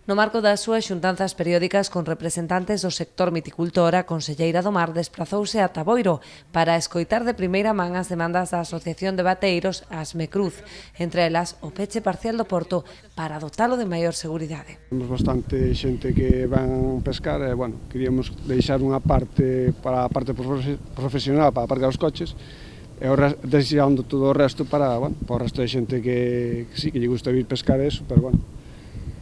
No marco das súas xuntanzas periódicas con representantes do sector viticultor, a conselleira do Mar desprazouse a Taboiro para escoitar de primeira man as demandas da Asociación de Bateiros Asmecruz, entre elas o peche parcial do porto para dotalo de maior seguridade. Temos bastante xente que van pescar e, bueno, queríamos deixar unha parte para a parte profesional, para aparcar os coches, e deixando todo o resto para, bueno, para o resto de xente que sí, que lle gusta vir pescar eso, pero, bueno,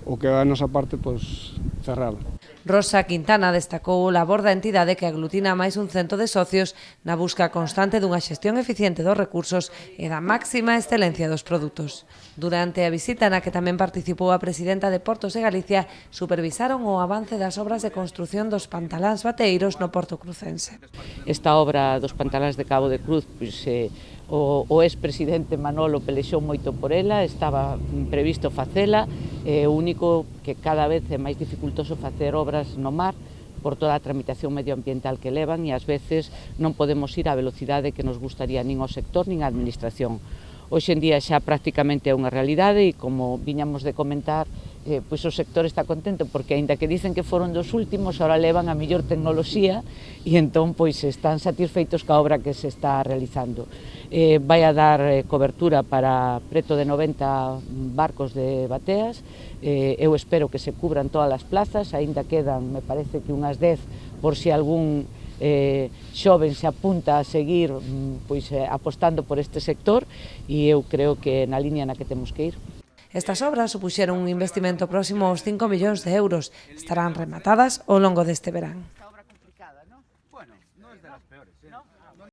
o que a nosa parte, pois, cerrala. Rosa Quintana destacou o labor da entidade que aglutina máis un cento de socios na busca constante dunha xestión eficiente dos recursos e da máxima excelencia dos produtos. Durante a visita na que tamén participou a presidenta de Portos de Galicia, supervisaron o avance das obras de construción dos pantaláns bateiros no Porto Crucense. Esta obra dos pantaláns de Cabo de Cruz, pois, o expresidente Manolo pelexou moito por ela, estaba previsto facela, o único que cada vez é máis dificultoso facer obras no mar por toda a tramitación medioambiental que levan e ás veces non podemos ir á velocidade que nos gustaría nin ao sector nin á administración. Hoxe en día xa prácticamente é unha realidade e, como viñamos de comentar, pois o sector está contento porque, aínda que dicen que foron dos últimos, ahora levan a mellor tecnoloxía e entón pois están satisfeitos ca obra que se está realizando. Vai a dar cobertura para preto de 90 barcos de bateas. Eu espero que se cubran todas as plazas, aínda quedan, me parece que unhas 10 por si algún xoven se apunta a seguir pois, apostando por este sector, e eu creo que na liña na que temos que ir. Estas obras supuxeron un investimento próximo aos 5 millóns de euros. Estarán rematadas ao longo deste verán.